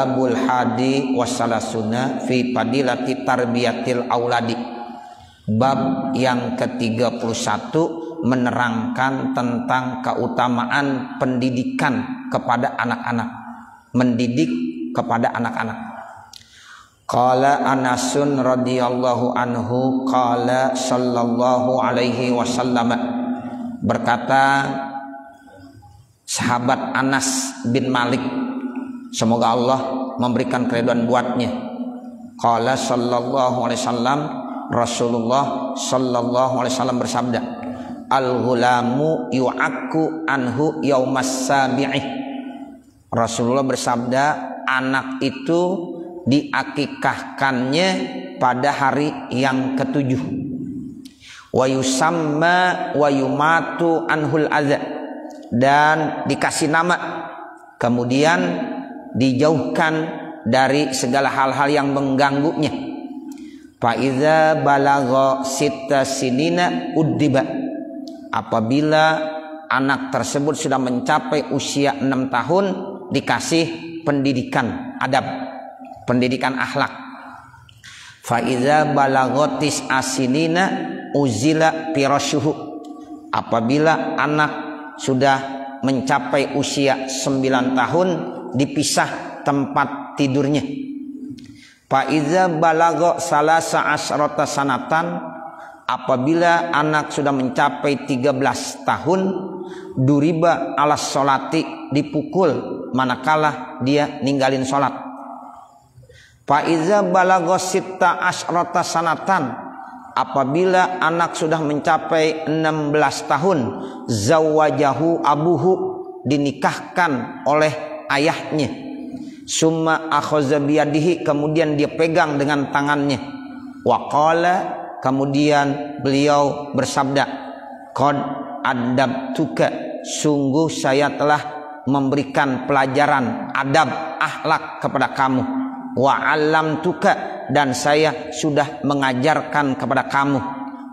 Abul Hadi Wassalasuna fi Fadilati Tarbiyatil Auladi. Bab yang ke-31 menerangkan tentang keutamaan pendidikan kepada anak-anak. Mendidik kepada anak-anak. Qala Anasun radhiyallahu anhu qala sallallahu alaihi wasallam. Berkata sahabat Anas bin Malik, semoga Allah memberikan keridhaan buatnya. Qala sallallahu alaihi wasallam, Rasulullah sallallahu alaihi wasallam bersabda, al-ghulamu yu'akku anhu yaumas sabi'i. Rasulullah bersabda, anak itu diakikahkannya pada hari yang ketujuh. Wa yusamma wa yumatu anhul adza, dan dikasih nama, kemudian dijauhkan dari segala hal-hal yang mengganggunya. Fa iza balagha sitta sinina uddiba, apabila anak tersebut sudah mencapai usia 6 tahun dikasih pendidikan adab, pendidikan akhlak. Fa iza balaghatis asinina uzila firashuhu, apabila anak sudah mencapai usia 9 tahun dipisah tempat tidurnya. Fa iza balagha salasa asrata sanatan, apabila anak sudah mencapai 13 tahun duriba alas sholati, dipukul manakala dia ninggalin sholat. Fa iza balagha sitta asrata sanatan, apabila anak sudah mencapai 16 tahun zawajahu abuhu, dinikahkan oleh ayahnya. Summa akhadha biyadihi, kemudian dia pegang dengan tangannya. Wa qala, kemudian beliau bersabda, qad adabtuka, sungguh saya telah memberikan pelajaran adab akhlak kepada kamu. Wa 'allamtuka, dan saya sudah mengajarkan kepada kamu.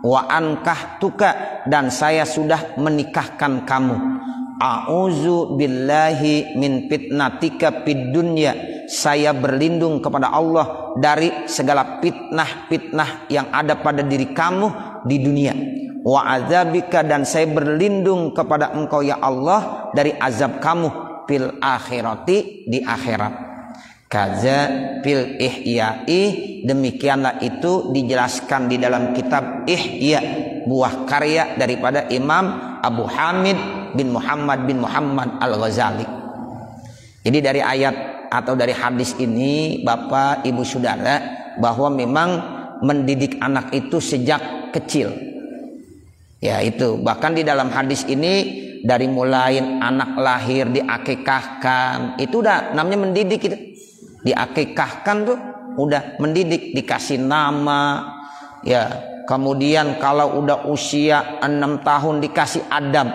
Wa ankahtuka, dan saya sudah menikahkan kamu. A'udzu billahi min fitnatika fid dunya, saya berlindung kepada Allah dari segala fitnah-fitnah yang ada pada diri kamu di dunia. Wa adzabika, dan saya berlindung kepada engkau ya Allah dari azab kamu fil akhirati, di akhirat. Kaza fil ihya'i, demikianlah itu dijelaskan di dalam kitab Ihya, buah karya daripada Imam Abu Hamid bin Muhammad Al-Ghazali. Jadi dari ayat atau dari hadis ini, Bapak Ibu Saudara, bahwa memang mendidik anak itu sejak kecil. Ya itu, bahkan di dalam hadis ini dari mulai anak lahir diakikahkan, itu udah namanya mendidik itu. Diakikahkan tuh udah mendidik, dikasih nama, ya. Kemudian kalau udah usia 6 tahun dikasih adab.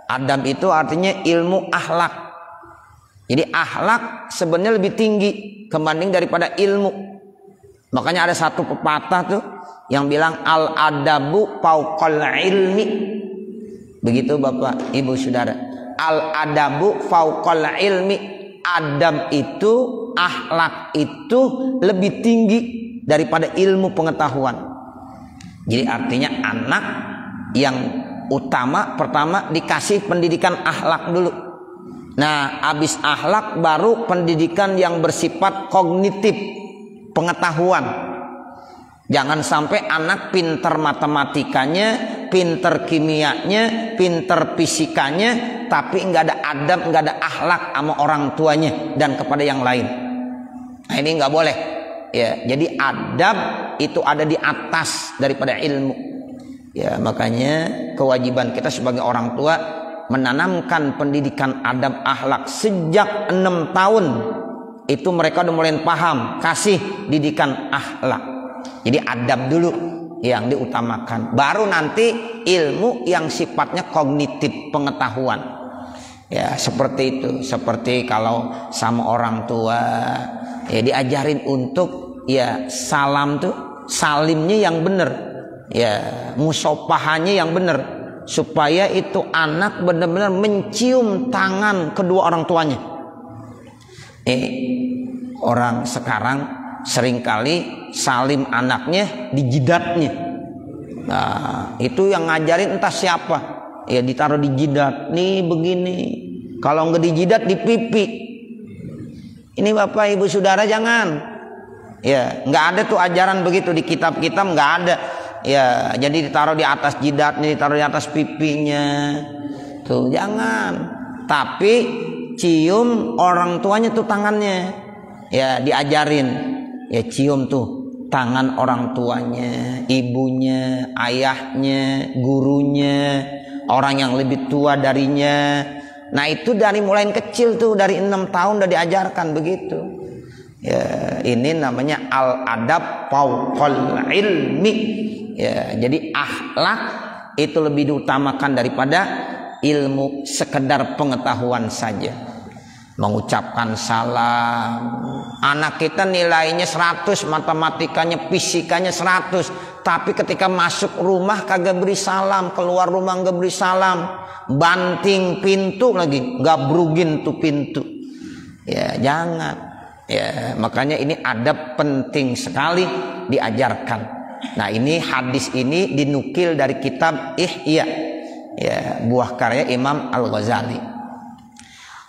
Adab itu artinya ilmu akhlak. Jadi akhlak sebenarnya lebih tinggi kebanding daripada ilmu. Makanya ada satu pepatah tuh yang bilang al adabu fauqal ilmi. Begitu Bapak Ibu Saudara. Al adabu fauqal ilmi. Adab itu, akhlak itu lebih tinggi daripada ilmu pengetahuan. Jadi artinya anak yang utama pertama dikasih pendidikan akhlak dulu. Nah, habis akhlak baru pendidikan yang bersifat kognitif, pengetahuan. Jangan sampai anak pinter matematikanya, pinter kimianya, pinter fisikanya, tapi nggak ada adab, nggak ada akhlak sama orang tuanya dan kepada yang lain. Nah, ini nggak boleh. Ya, jadi adab itu ada di atas daripada ilmu. Ya, makanya kewajiban kita sebagai orang tua menanamkan pendidikan adab akhlak sejak 6 tahun. Itu mereka udah mulai paham, kasih didikan akhlak. Jadi adab dulu yang diutamakan, baru nanti ilmu yang sifatnya kognitif, pengetahuan. Ya, seperti itu. Seperti kalau sama orang tua, ya diajarin untuk ya salam tuh, salimnya yang benar, ya musopahannya yang benar, supaya itu anak benar-benar mencium tangan kedua orang tuanya. Orang sekarang seringkali salim anaknya di jidatnya. Nah, itu yang ngajarin entah siapa. Ya ditaruh di jidat. Nih begini. Kalau nggak di jidat di pipi. Ini Bapak Ibu Saudara jangan. Ya, nggak ada tuh ajaran begitu di kitab-kitab, nggak ada. Ya, jadi ditaruh di atas jidatnya, ditaruh di atas pipinya. Tuh, jangan. Tapi cium orang tuanya tuh tangannya. Ya, diajarin. Ya, cium tuh tangan orang tuanya, ibunya, ayahnya, gurunya, orang yang lebih tua darinya. Nah, itu dari mulai kecil tuh, dari 6 tahun udah diajarkan begitu. Ya, ini namanya al-adab fauqal ilmi. Ya, jadi akhlak itu lebih diutamakan daripada ilmu, sekedar pengetahuan saja. Mengucapkan salam. Anak kita nilainya 100, matematikanya, fisikanya 100, tapi ketika masuk rumah kagak beri salam, keluar rumah nggak beri salam, banting pintu lagi, gabrugin tuh pintu. Ya, jangan. Ya, makanya ini adab penting sekali diajarkan. Nah, ini hadis ini dinukil dari kitab Ihya, ya, buah karya Imam Al-Ghazali.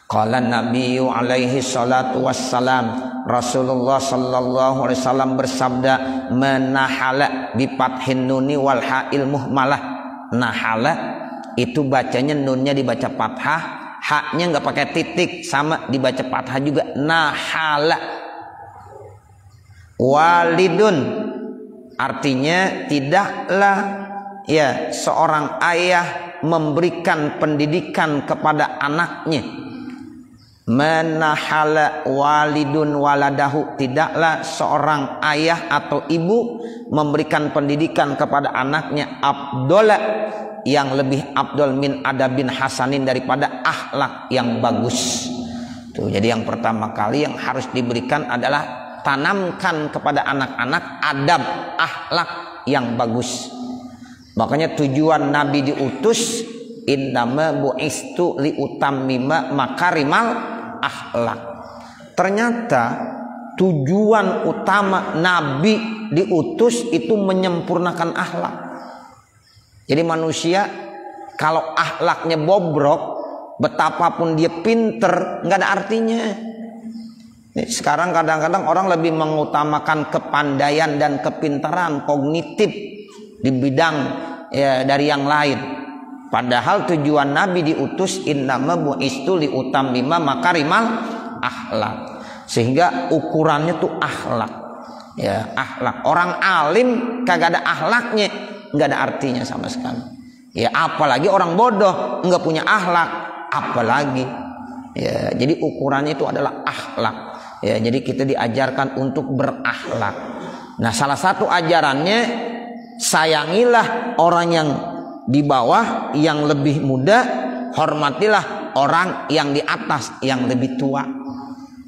Qala Nabiyyu alaihi salatu wassalam, Rasulullah sallallahu alaihi wasallam bersabda, menahala bi fathin nuni wal ha'il muhmalah. Nahala itu bacanya nunnya dibaca fathah, haknya enggak pakai titik, sama dibaca fathah juga. Nahala. Walidun artinya tidaklah ya seorang ayah memberikan pendidikan kepada anaknya. Menahala walidun waladahu, tidaklah seorang ayah atau ibu memberikan pendidikan kepada anaknya abdola, yang lebih abdol min adabin hasanin, daripada akhlak yang bagus. Tuh, jadi yang pertama kali yang harus diberikan adalah tanamkan kepada anak-anak adab akhlak yang bagus. Makanya tujuan Nabi diutus, innama bu'istu liutammima makarimal akhlak. Ternyata tujuan utama Nabi diutus itu menyempurnakan akhlak. Jadi manusia kalau akhlaknya bobrok, betapapun dia pinter, nggak ada artinya. Sekarang kadang-kadang orang lebih mengutamakan kepandaian dan kepintaran kognitif di bidang ya, dari yang lain. Padahal tujuan Nabi diutus innama bu'istu liutammima makarimal akhlak. Sehingga ukurannya tuh akhlak. Ya, akhlak. Orang alim kagak ada akhlaknya, nggak ada artinya sama sekali. Ya, apalagi orang bodoh nggak punya akhlak, apalagi. Ya, jadi ukurannya itu adalah akhlak. Ya, jadi kita diajarkan untuk berakhlak. Nah, salah satu ajarannya, sayangilah orang yang di bawah, yang lebih muda, hormatilah orang yang di atas, yang lebih tua.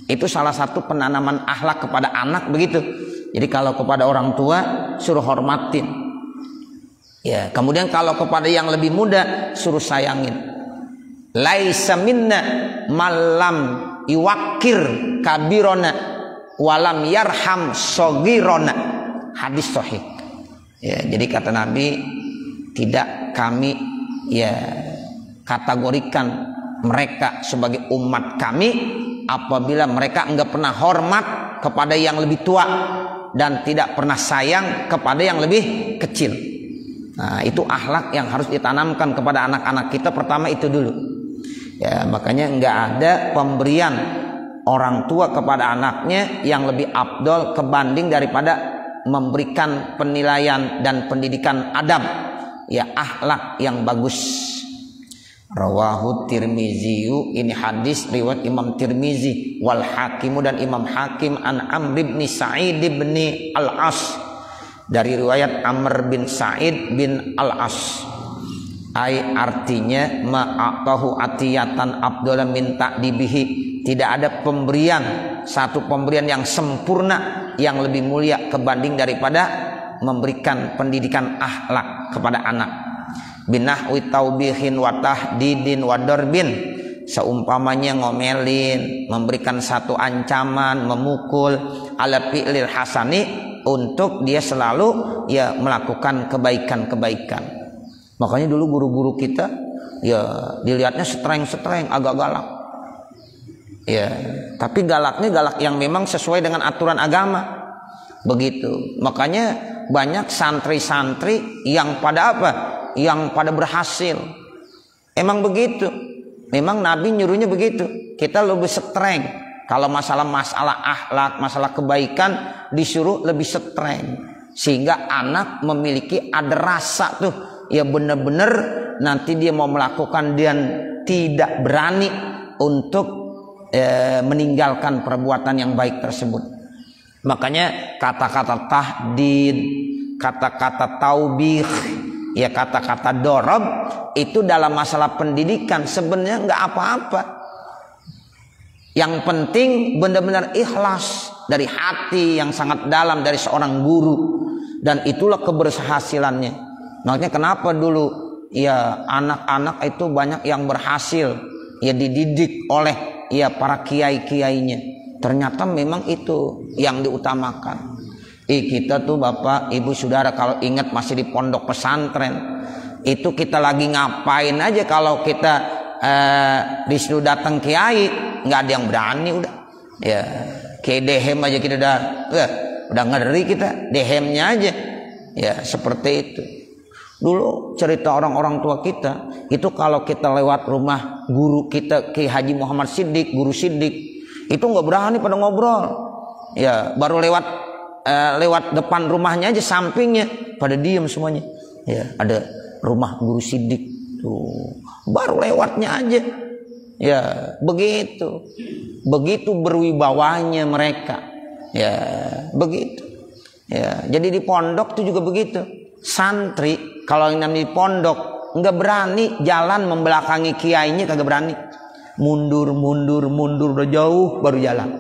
Itu salah satu penanaman akhlak kepada anak begitu. Jadi kalau kepada orang tua suruh hormatin. Ya, kemudian kalau kepada yang lebih muda suruh sayangin. Laisa minna malam iwakir kabirona walam yarham sogirona. Hadis sahih. Ya, jadi kata Nabi, tidak kami ya kategorikan mereka sebagai umat kami apabila mereka enggak pernah hormat kepada yang lebih tua dan tidak pernah sayang kepada yang lebih kecil. Nah, itu akhlak yang harus ditanamkan kepada anak-anak kita. Pertama itu dulu. Ya, makanya enggak ada pemberian orang tua kepada anaknya yang lebih afdol kebanding daripada memberikan penilaian dan pendidikan adab, ya, akhlak yang bagus. Rawahu Tirmizi, ini hadis riwayat Imam Tirmizi, wal Hakim dan Imam Hakim an Amr bin Sa'id bin Al-As, dari riwayat Amr bin Sa'id bin Al-As. Ai artinya ma'atahu atiyatan afdala min ta'dibihi, tidak ada pemberian, satu pemberian yang sempurna yang lebih mulia kebanding daripada memberikan pendidikan akhlak kepada anak. Binahwi taubihin wa tahdidin wa darbin, seumpamanya ngomelin, memberikan satu ancaman, memukul, ala fi'lil hasani, untuk dia selalu ya melakukan kebaikan-kebaikan. Makanya dulu guru-guru kita ya dilihatnya streng-streng, agak galak. Ya, tapi galaknya galak yang memang sesuai dengan aturan agama. Begitu. Makanya banyak santri-santri yang pada apa? Yang pada berhasil. Emang begitu. Memang Nabi nyuruhnya begitu. Kita lebih streng. Kalau masalah akhlak, masalah kebaikan disuruh lebih streng. Sehingga anak memiliki ada rasa tuh. Ya benar-benar nanti dia mau melakukan dan tidak berani untuk meninggalkan perbuatan yang baik tersebut. Makanya kata-kata tahdid, kata-kata taubih, ya kata-kata dorob itu dalam masalah pendidikan sebenarnya nggak apa-apa. Yang penting benar-benar ikhlas dari hati yang sangat dalam dari seorang guru, dan itulah keberhasilannya. Makanya kenapa dulu ya anak-anak itu banyak yang berhasil ya dididik oleh ya para kiai-kiainya. Ternyata memang itu yang diutamakan. Kita tuh Bapak, Ibu, Saudara kalau ingat masih di pondok pesantren, itu kita lagi ngapain aja kalau kita disuruh datang kiai, nggak ada yang berani udah. Ya, kayak dehem aja kita udah ngeri kita, dehemnya aja. Ya, seperti itu. Dulu cerita orang-orang tua kita, itu kalau kita lewat rumah guru kita Ki Haji Muhammad Siddiq, guru Siddiq, itu nggak berani pada ngobrol. Ya, baru lewat depan rumahnya aja, sampingnya pada diem semuanya. Ya, ada rumah guru Siddiq tuh, baru lewatnya aja. Ya, begitu berwibawanya mereka. Ya, begitu. Ya, jadi di pondok itu juga begitu. Santri kalau yang namanya di pondok nggak berani jalan membelakangi kiainya, kagak berani. Mundur udah jauh baru jalan.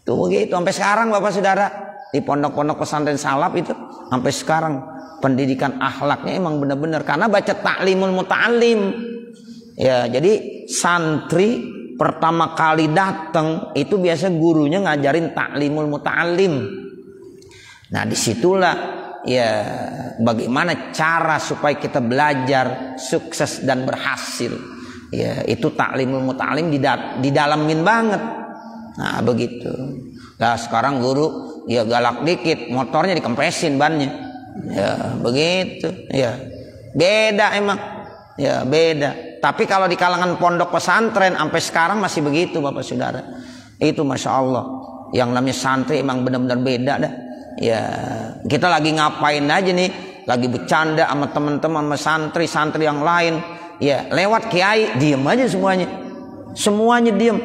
Tuh begitu sampai sekarang Bapak Saudara di pondok-pondok pesantren salaf itu sampai sekarang pendidikan akhlaknya emang benar-benar karena baca ta'limul muta'allim. Ya, jadi santri pertama kali datang itu biasa gurunya ngajarin ta'limul muta'allim. Nah, disitulah ya bagaimana cara supaya kita belajar sukses dan berhasil. Ya, itu ta'limul muta'alim didalamin banget. Nah, begitu. Nah, sekarang guru ya galak dikit, motornya dikempesin bannya. Ya, begitu. Ya. Beda emang. Ya, beda. Tapi kalau di kalangan pondok pesantren sampai sekarang masih begitu Bapak Saudara. Itu Masya Allah. Yang namanya santri emang benar-benar beda dah. Ya, kita lagi ngapain aja nih? Lagi bercanda sama teman-teman, sama santri yang lain. Ya, lewat kiai diem aja semuanya diem.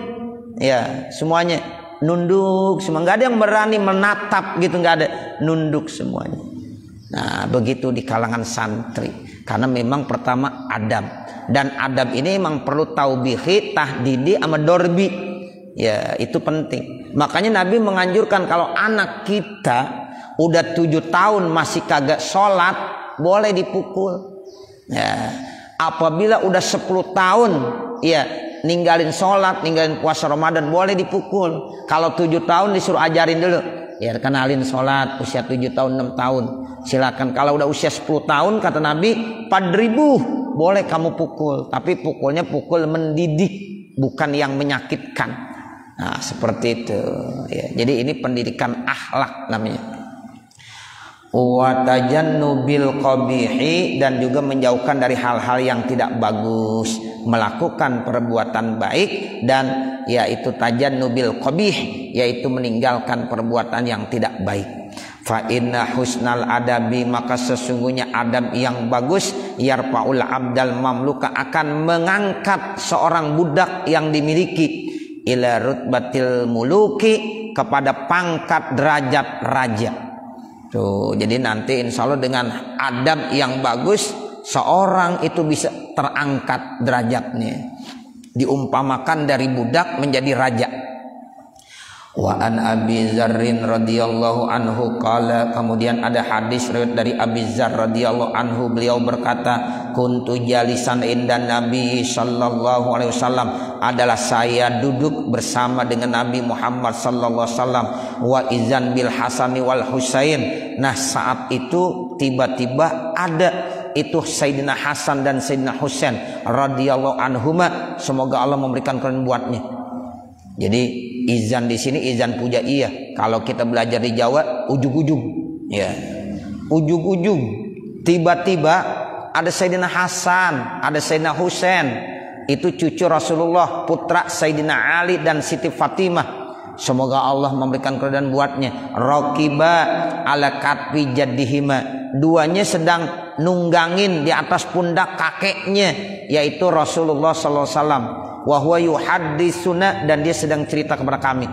Ya, semuanya nunduk, semua nggak ada yang berani menatap gitu, nggak ada, nunduk semuanya. Nah, begitu di kalangan santri, karena memang pertama adab, dan adab ini memang perlu taubihi, tahdidi, sama dorbi. Ya, itu penting. Makanya Nabi menganjurkan kalau anak kita udah 7 tahun masih kagak sholat, boleh dipukul. Ya, apabila udah 10 tahun ya ninggalin sholat, ninggalin puasa Ramadan, boleh dipukul. Kalau 7 tahun disuruh ajarin dulu, ya kenalin sholat. Usia 7 tahun 6 tahun silakan. Kalau udah usia 10 tahun kata Nabi, padribuh, boleh kamu pukul, tapi pukulnya pukul mendidik, bukan yang menyakitkan. Nah, seperti itu ya. Jadi ini pendidikan akhlak namanya. Wa tajannubil qabihi, dan juga menjauhkan dari hal-hal yang tidak bagus, melakukan perbuatan baik, dan yaitu tajannubil qabih, yaitu meninggalkan perbuatan yang tidak baik. Fa inna husnal adabi, maka sesungguhnya adab yang bagus, yarfaul abdal mamluka, akan mengangkat seorang budak yang dimiliki, ila rutbatil muluki, kepada pangkat derajat raja. Tuh, jadi nanti insya Allah dengan adab yang bagus seorang itu bisa terangkat derajatnya, diumpamakan dari budak menjadi raja. Wa an Abi Dzarrin radhiyallahu anhu qala, kemudian ada hadis riwayat dari Abi Dzar radhiyallahu anhu, beliau berkata, kuntu jalisan indan Nabi sallallahu alaihi wasallam, adalah saya duduk bersama dengan Nabi Muhammad sallallahu alaihi wasallam, wa izan bil Hasani wal Husain. Nah, saat itu tiba-tiba ada itu Sayyidina Hasan dan Sayyidina Husain radhiyallahu anhuma, semoga Allah memberikan keridhaan buatnya. Jadi izan di sini izan puja iya. Kalau kita belajar di Jawa ujug-ujug, ya. Ujug-ujug. Tiba-tiba ada Sayyidina Hasan, ada Sayyidina Husain. Itu cucu Rasulullah, putra Sayyidina Ali dan Siti Fatimah. Semoga Allah memberikan keridhaan buatnya. Raqiba ala katfi jaddihima. Duanya sedang nunggangin di atas pundak kakeknya, yaitu Rasulullah sallallahu alaihi wasallam. Wa huwa yuhadditsuna, dan dia sedang cerita kepada kami.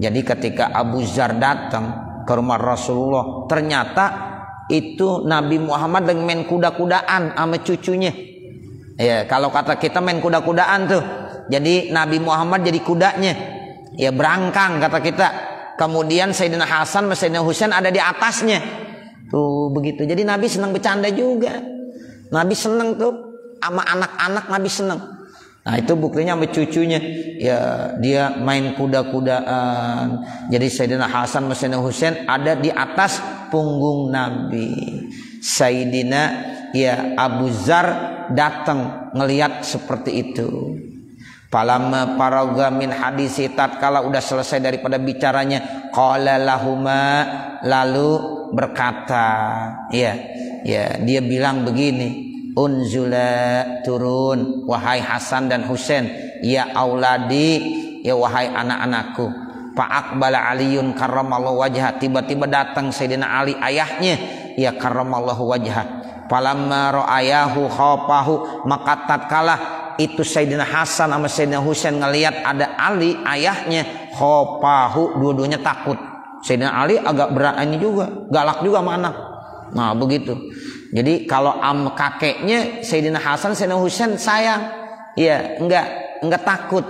Jadi ketika Abu Dzar datang ke rumah Rasulullah, ternyata itu Nabi Muhammad dengan main kuda-kudaan sama cucunya. Ya, kalau kata kita main kuda-kudaan tuh. Jadi Nabi Muhammad jadi kudanya. Ya, berangkang kata kita. Kemudian Sayyidina Hasan dan Sayyidina Husain ada di atasnya. Tuh begitu. Jadi Nabi senang bercanda juga. Nabi senang tuh sama anak-anak, Nabi senang. Nah, itu buktinya sama cucunya. Ya, dia main kuda-kudaan. Jadi Sayyidina Hasan dan Sayyidina Husain ada di atas punggung Nabi. Sayyidina Abu Dzar datang ngelihat seperti itu. Falamma paraga min hadisi, tatkala udah selesai daripada bicaranya, qala lahuma, lalu berkata, dia bilang begini, unzula, turun, wahai Hasan dan Husain, ya auladi, ya wahai anak-anakku. Fa'aqbala Aliyun karramallahu wajhah, tiba-tiba datang Sayyidina Ali ayahnya, ya karramallahu wajhah. Falamma ra'ayahu khafahu, maka tatkala itu Sayyidina Hasan sama Sayyidina Husain ngelihat ada Ali ayahnya, khafahu, dua-duanya takut. Sayyidina Ali agak berani juga, galak juga sama anak. Nah, begitu. Jadi kalau am kakeknya Sayyidina Hasan, Sayyidina Husain sayang, ya enggak takut,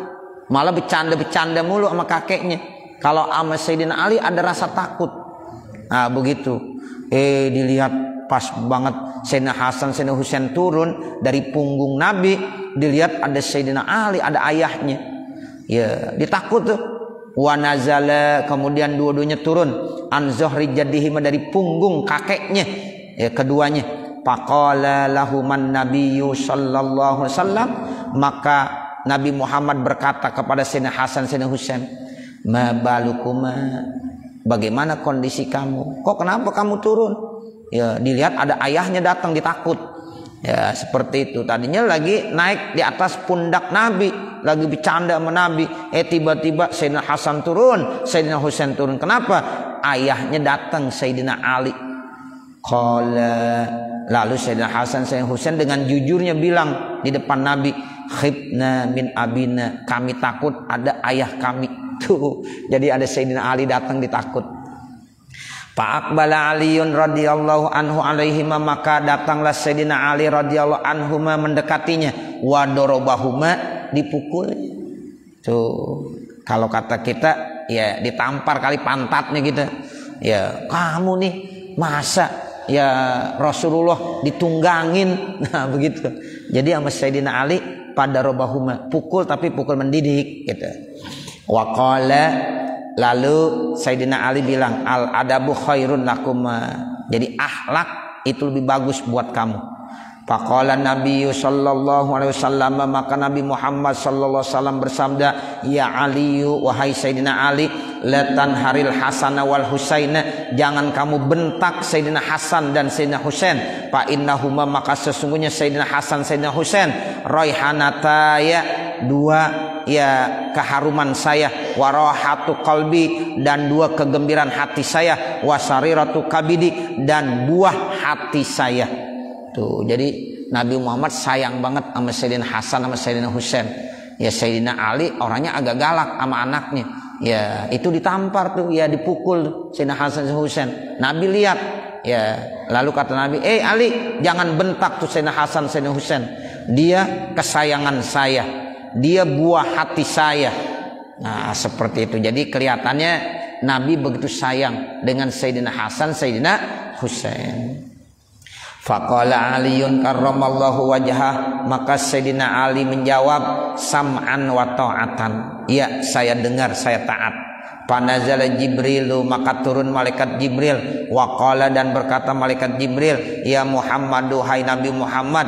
malah bercanda mulu sama kakeknya. Kalau sama Sayyidina Ali ada rasa takut. Nah, begitu. Dilihat pas banget Sayyidina Hasan, Sayyidina Husain turun dari punggung Nabi, dilihat ada Sayyidina Ali, ada ayahnya. Ya, ditakut tuh. Wa nazala, kemudian dua-duanya turun, an zuhri jaddihim, dari punggung kakeknya, ya keduanya. Faqala lahuman nabiyyu sallallahu alaihi wasallam, maka Nabi Muhammad berkata kepada Sayyidina Hasan, Sayyidina Husain, ma balukuma, bagaimana kondisi kamu? Kok kenapa kamu turun? Ya, dilihat ada ayahnya datang, ditakut. Ya, seperti itu. Tadinya lagi naik di atas pundak Nabi, lagi bercanda sama Nabi. Tiba-tiba Sayyidina Hasan turun, Sayyidina Husain turun. Kenapa? Ayahnya datang, Sayyidina Ali. Lalu Sayyidina Hasan, Sayyidina Husain dengan jujurnya bilang di depan Nabi, khibna min abina, kami takut ada ayah kami. Tuh, jadi ada Sayyidina Ali datang, ditakut. Fa'aqbala Aliyun radhiyallahu anhu alaihima, maka datanglah Sayyidina Ali radhiyallahu anhuma mendekatinya, wa darabahuma, dipukul. Tuh, kalau kata kita ya ditampar kali pantatnya gitu. Ya, kamu nih masa ya Rasulullah ditunggangin. Nah, begitu. Jadi sama Sayyidina Ali pada darabahuma, pukul, tapi pukul mendidik gitu. Wa qala, lalu Sayyidina Ali bilang, al adabu khairun lakum, jadi akhlak itu lebih bagus buat kamu. Faqala Nabi sallallahu alaihi wasallam, maka Nabi Muhammad sallallahu alaihi wasallam bersabda, ya Ali, wahai Sayyidina Ali, la tanharil Hasan wal Husain, jangan kamu bentak Sayyidina Hasan dan Sayyidina Husain. Fa innahuma, maka sesungguhnya Sayyidina Hasan, Sayyidina Husain, raihanataya, dua ya keharuman saya, warahatu qalbi, dan dua kegembiraan hati saya, wasariratu kabidi, dan buah hati saya. Tuh, jadi Nabi Muhammad sayang banget sama Sayyidina Hasan sama Sayyidina Husain. Ya, Sayyidina Ali orangnya agak galak sama anaknya. Ya, itu ditampar tuh, ya dipukul Sayyidina Hasan dan Husain. Nabi lihat, ya, lalu kata Nabi, Ali, jangan bentak tuh Sayyidina Hasan, Sayyidina Husain. Dia kesayangan saya, dia buah hati saya. Nah, seperti itu. Jadi kelihatannya Nabi begitu sayang dengan Sayyidina Hasan, Sayyidina Husain. Faqala Aliun karramallahu wajhah, maka Sayyidina Ali menjawab, sam'an wa ta'atan. Ya, saya dengar, saya taat. Panazala Jibrilu, maka turun malaikat Jibril. Waqala, dan berkata malaikat Jibril, ya Muhammadu, hai Nabi Muhammad,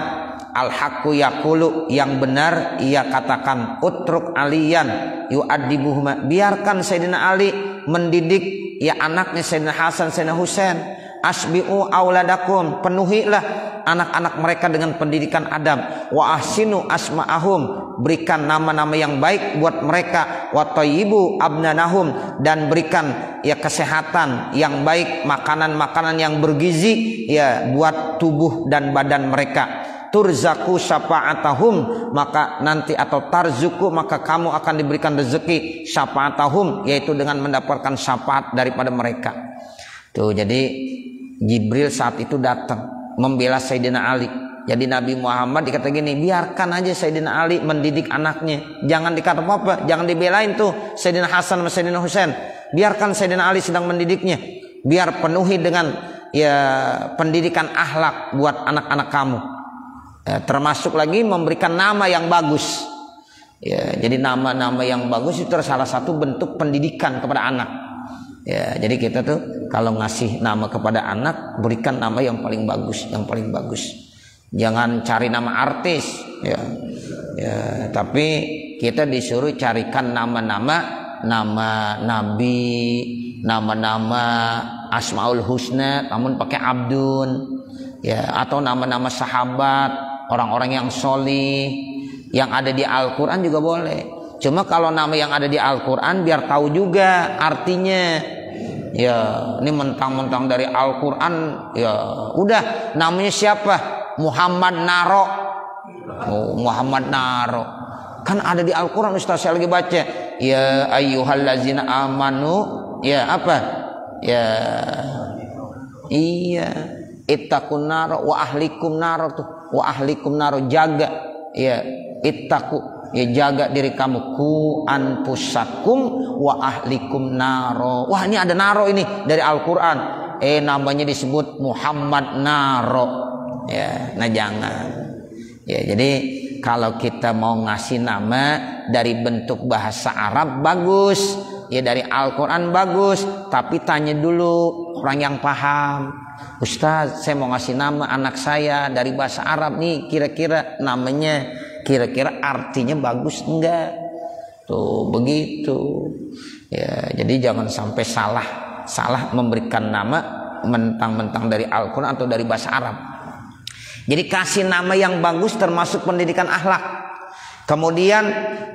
al-haqqu yaqulu, yang benar ia katakan, utruk aliyan yu'addibuhuma, biarkan Sayyidina Ali mendidik ya anaknya Sayyidina Hasan, Sayyidina Husain. Asbi'u auladakum, penuhilah anak-anak mereka dengan pendidikan adab. Wa ahsinu asma'ahum, berikan nama-nama yang baik buat mereka. Wa thayyibu abnanahum, dan berikan ya kesehatan yang baik, makanan-makanan yang bergizi ya buat tubuh dan badan mereka. Turzaku syafa'atahum, maka nanti, atau tarzuku, maka kamu akan diberikan rezeki syafa'atahum, yaitu dengan mendapatkan syafaat daripada mereka. Tuh, jadi Jibril saat itu datang membela Sayyidina Ali. Jadi Nabi Muhammad dikata gini, biarkan aja Sayyidina Ali mendidik anaknya, jangan dikata apa-apa, jangan dibelain tuh Sayyidina Hasan dan Sayyidina Husain. Biarkan Sayyidina Ali sedang mendidiknya, biar penuhi dengan ya pendidikan akhlak buat anak-anak kamu. Termasuk lagi memberikan nama yang bagus. Ya, jadi nama-nama yang bagus itu salah satu bentuk pendidikan kepada anak. Ya, jadi kita tuh kalau ngasih nama kepada anak, berikan nama yang paling bagus, yang paling bagus. Jangan cari nama artis, ya. Ya, tapi kita disuruh carikan nama-nama, nama nabi, nama-nama asmaul husna, namun pakai abdun, ya, atau nama-nama sahabat, orang-orang yang solih, yang ada di Al-Quran juga boleh. Cuma kalau nama yang ada di Al-Quran biar tahu juga artinya. Ya, ini mentang-mentang dari Al-Quran, ya udah namanya siapa? Muhammad Naro. Oh, Muhammad Naro. Kan ada di Al-Quran, Ustaz, saya lagi baca. Ya ayyuhallazina amanu. Ya apa? Ya iya, ittaqun naro wa ahlikum naro tuh. Wa ahlikum naro, jaga. Ya, ittaqu, ya jaga diri kamu, ku anfusakum wa ahlikum naro. Wah, ini ada naro ini dari Al-Quran. Namanya disebut Muhammad Naro. Ya, nah jangan. Ya, jadi kalau kita mau ngasih nama dari bentuk bahasa Arab bagus, ya dari Al-Quran bagus, tapi tanya dulu orang yang paham. Ustaz, saya mau ngasih nama anak saya dari bahasa Arab nih, kira-kira namanya, kira-kira artinya bagus enggak? Tuh begitu. Ya, jadi jangan sampai salah memberikan nama mentang-mentang dari Al-Quran atau dari bahasa Arab. Jadi kasih nama yang bagus termasuk pendidikan akhlak. Kemudian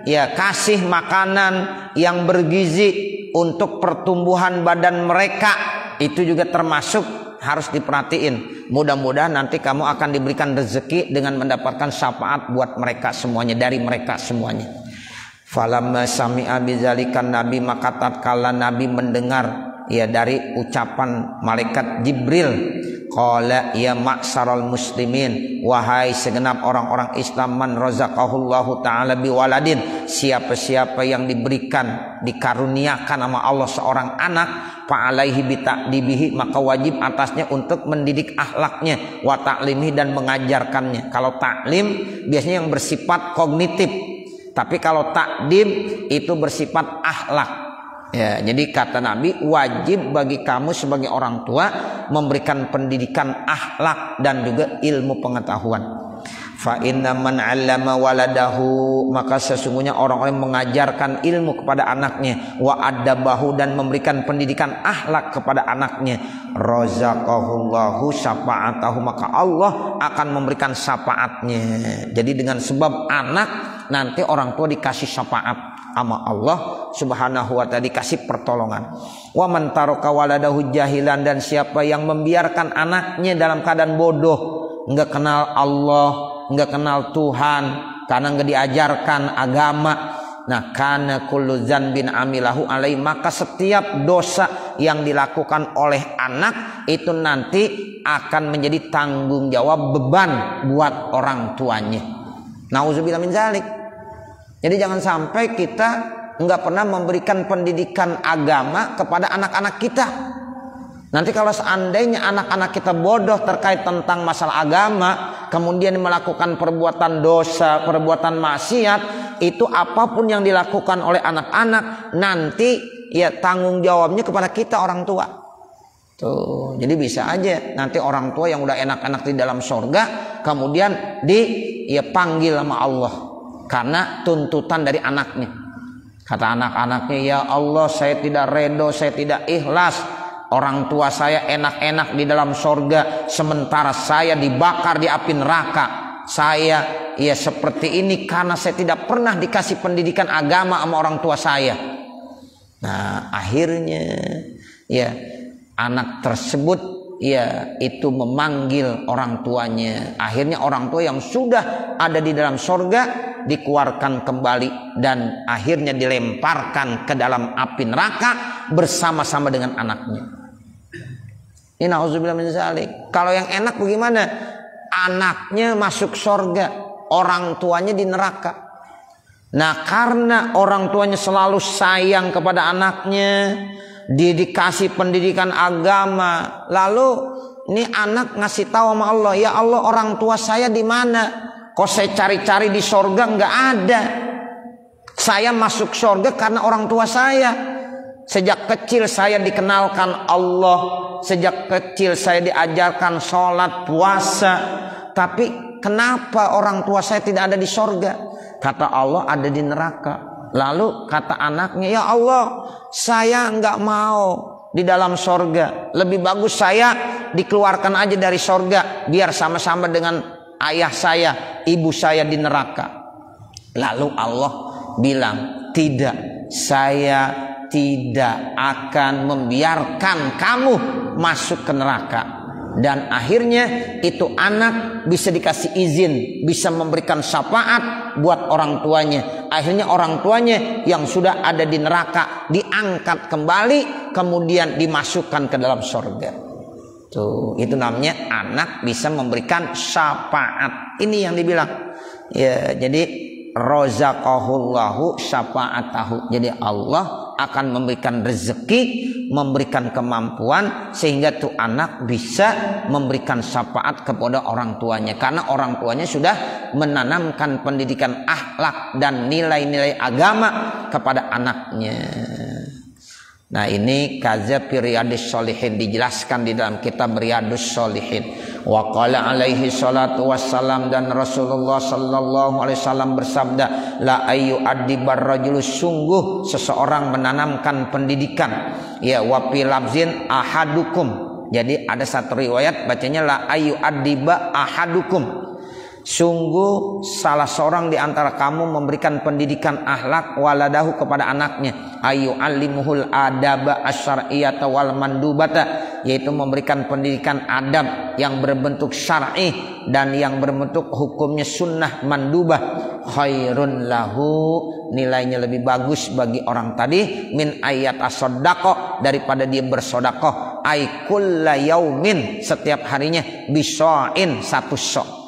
ya kasih makanan yang bergizi untuk pertumbuhan badan mereka, itu juga termasuk harus diperhatiin. Mudah-mudahan nanti kamu akan diberikan rezeki dengan mendapatkan syafaat buat mereka semuanya, dari mereka semuanya. Falamma sami'a bidzalikan nabi, maka tatkala Nabi mendengar ya dari ucapan malaikat Jibril, qala ya ma'saral muslimin, wahai segenap orang-orang Islam, man razaqahullahu ta'ala biwaladin, siapa-siapa yang diberikan, dikaruniakan sama Allah seorang anak, fa'alaihi bita'dibihi, maka wajib atasnya untuk mendidik akhlaknya, wa ta'limihi, dan mengajarkannya. Kalau ta'lim biasanya yang bersifat kognitif, tapi kalau ta'dib itu bersifat akhlak. Ya, jadi kata Nabi, wajib bagi kamu sebagai orang tua memberikan pendidikan akhlak dan juga ilmu pengetahuan. Fa inna man 'allama waladahu, maka sesungguhnya orang-orang yang mengajarkan ilmu kepada anaknya, wa adabahu, dan memberikan pendidikan akhlak kepada anaknya, razaqahullahu syafa'atahu, maka Allah akan memberikan syafaatnya. Jadi dengan sebab anak nanti orang tua dikasih syafaat sama Allah Subhanahu wa ta'ala, dikasih pertolongan. Wa man taraka waladahu jahilan, dan siapa yang membiarkan anaknya dalam keadaan bodoh, enggak kenal Allah, enggak kenal Tuhan, karena enggak diajarkan agama, nah kana kullu dzanbin amilahu alai, maka setiap dosa yang dilakukan oleh anak itu nanti akan menjadi tanggung jawab, beban buat orang tuanya. Nauzubillah min dzalik. Jadi jangan sampai kita nggak pernah memberikan pendidikan agama kepada anak-anak kita. Nanti kalau seandainya anak-anak kita bodoh terkait tentang masalah agama, kemudian melakukan perbuatan dosa, perbuatan maksiat, itu apapun yang dilakukan oleh anak-anak, nanti ya tanggung jawabnya kepada kita orang tua. Tuh, jadi bisa aja nanti orang tua yang udah enak-enak di dalam surga, kemudian panggil sama Allah karena tuntutan dari anaknya. Kata anak-anaknya, ya Allah, saya tidak redo, saya tidak ikhlas. Orang tua saya enak-enak di dalam surga, sementara saya dibakar di api neraka. Saya seperti ini karena saya tidak pernah dikasih pendidikan agama sama orang tua saya. Nah, akhirnya anak tersebut itu memanggil orang tuanya. Akhirnya orang tua yang sudah ada di dalam surga dikeluarkan kembali dan akhirnya dilemparkan ke dalam api neraka bersama-sama dengan anaknya. Ini nauzubillah min dzalik. Kalau yang enak bagaimana? Anaknya masuk surga, orang tuanya di neraka. Nah, karena orang tuanya selalu sayang kepada anaknya, dia dikasih pendidikan agama, lalu ini anak ngasih tahu sama Allah, ya Allah, orang tua saya di mana? Kok saya cari-cari di sorga nggak ada. Saya masuk sorga karena orang tua saya. Sejak kecil saya dikenalkan Allah. Sejak kecil saya diajarkan sholat, puasa. Tapi kenapa orang tua saya tidak ada di sorga? Kata Allah, ada di neraka. Lalu kata anaknya, ya Allah, saya nggak mau di dalam sorga. Lebih bagus saya dikeluarkan aja dari sorga, biar sama-sama dengan ayah saya, ibu saya di neraka. Lalu Allah bilang, tidak, saya tidak akan membiarkan kamu masuk ke neraka. Dan akhirnya itu anak bisa dikasih izin, bisa memberikan syafaat buat orang tuanya. Akhirnya orang tuanya yang sudah ada di neraka diangkat kembali, kemudian dimasukkan ke dalam surga. Tuh, itu namanya anak bisa memberikan syafaat. Ini yang dibilang. Ya, jadi rozaqahullahu syafa'atahu. Jadi Allah akan memberikan rezeki, memberikan kemampuan sehingga tuh anak bisa memberikan syafaat kepada orang tuanya, karena orang tuanya sudah menanamkan pendidikan akhlak dan nilai-nilai agama kepada anaknya. Nah, ini kaza Riyadhus Shalihin, dijelaskan di dalam kitab Riyadhus Shalihin. Wa qala alaihi salatu wassalam, dan Rasulullah sallallahu alaihi wasallam bersabda, la ayu adibar rajulu, sungguh seseorang menanamkan pendidikan. Ya, wa fi lafzin ahadukum. Jadi ada satu riwayat bacanya la ayu adiba ahadukum. Sungguh salah seorang di antara kamu memberikan pendidikan akhlak waladahu kepada anaknya, ayu alimuhul adaba asyariyata wal mandubata, yaitu memberikan pendidikan adab yang berbentuk syar'i dan yang berbentuk hukumnya sunnah mandubah. Khairun lahu, nilainya lebih bagus bagi orang tadi, min ayat as-sadaqah, daripada dia bersedekah, ay kulla yaumin, setiap harinya, bisain, satu sok.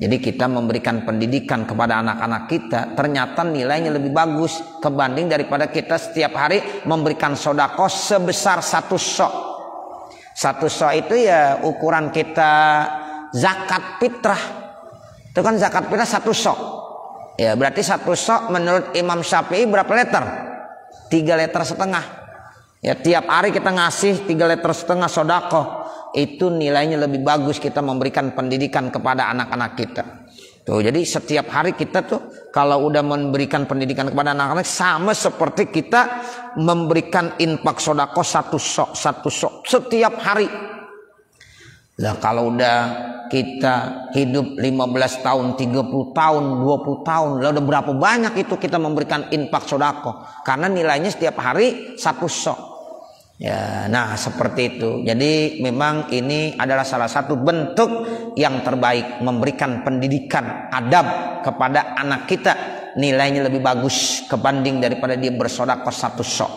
Jadi kita memberikan pendidikan kepada anak-anak kita, ternyata nilainya lebih bagus kebanding daripada kita setiap hari memberikan sedekah sebesar satu sok. Satu sok itu ya ukuran kita zakat fitrah. Itu kan zakat fitrah satu sok. Ya, berarti satu sok menurut Imam Syafi'i berapa liter? 3,5 liter. Ya, tiap hari kita ngasih 3,5 liter sedekah. Itu nilainya lebih bagus kita memberikan pendidikan kepada anak-anak kita. Tuh, jadi setiap hari kita tuh kalau udah memberikan pendidikan kepada anak-anak, sama seperti kita memberikan infak sedekah satu sok setiap hari. Lah kalau udah kita hidup 15 tahun, 30 tahun, 20 tahun, lah udah berapa banyak itu kita memberikan infak sedekah, karena nilainya setiap hari satu sok. Ya, nah seperti itu. Jadi memang ini adalah salah satu bentuk yang terbaik, memberikan pendidikan adab kepada anak kita, nilainya lebih bagus kebanding daripada dia bersedekah satu sok.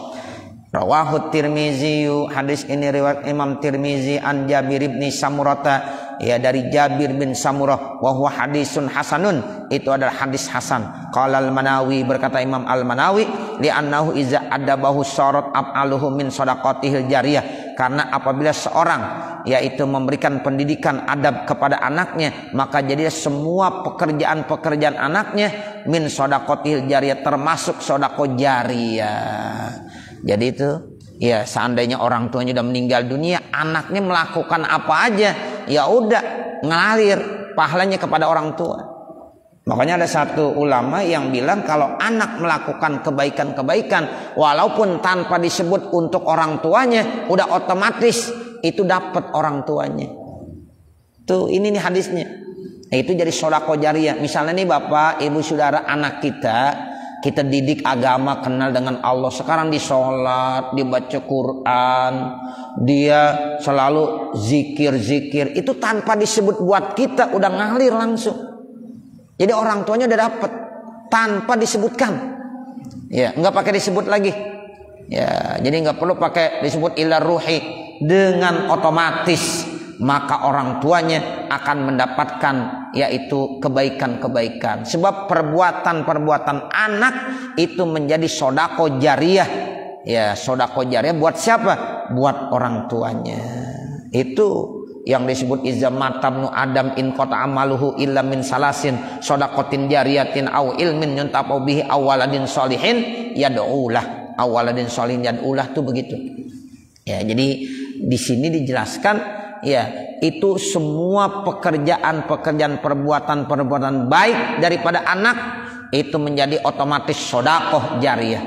Rawahu Tirmizi, hadis ini riwayat Imam Tirmizi an Jabir bin Samurata, ya dari Jabir bin Samurah, wa huwa hadisun hasanun, itu adalah hadis hasan. Qala al-Manawi, berkata Imam al-Manawi, li'annahu iza adabahu syarat af'aluhu min shadaqatihil jariyah, karena apabila seorang yaitu memberikan pendidikan adab kepada anaknya, maka jadi semua pekerjaan-pekerjaan anaknya min shadaqatihil jariyah, termasuk sedekah jariyah. Jadi itu ya, seandainya orang tuanya udah meninggal dunia, anaknya melakukan apa aja ya udah ngalir pahalanya kepada orang tua. Makanya ada satu ulama yang bilang kalau anak melakukan kebaikan-kebaikan walaupun tanpa disebut untuk orang tuanya, udah otomatis itu dapat orang tuanya. Tuh ini nih hadisnya. Nah, itu jadi sedekah jariyah. Misalnya nih Bapak, Ibu, Saudara, anak kita didik agama, kenal dengan Allah. Sekarang di sholat, dibaca Quran, dia selalu zikir-zikir. Itu tanpa disebut buat kita udah ngalir langsung. Jadi orang tuanya udah dapet tanpa disebutkan. Ya, nggak pakai disebut lagi. Ya, jadi nggak perlu pakai disebut ila ruhi, dengan otomatis maka orang tuanya akan mendapatkan yaitu kebaikan-kebaikan. Sebab perbuatan-perbuatan anak itu menjadi sedekah jariyah. Ya, sedekah jariyah buat siapa? Buat orang tuanya. Itu yang disebut iza matabnu adam in qata amaluhu illa min salasin shadaqatin jariyatin au ilmin yuntafa'u bihi awaladin sholihin yad'ulah. Awaladin sholihin yad'ulah tuh begitu. Ya, jadi di sini dijelaskan ya, itu semua pekerjaan-pekerjaan, perbuatan-perbuatan baik daripada anak itu menjadi otomatis sedekah jariyah.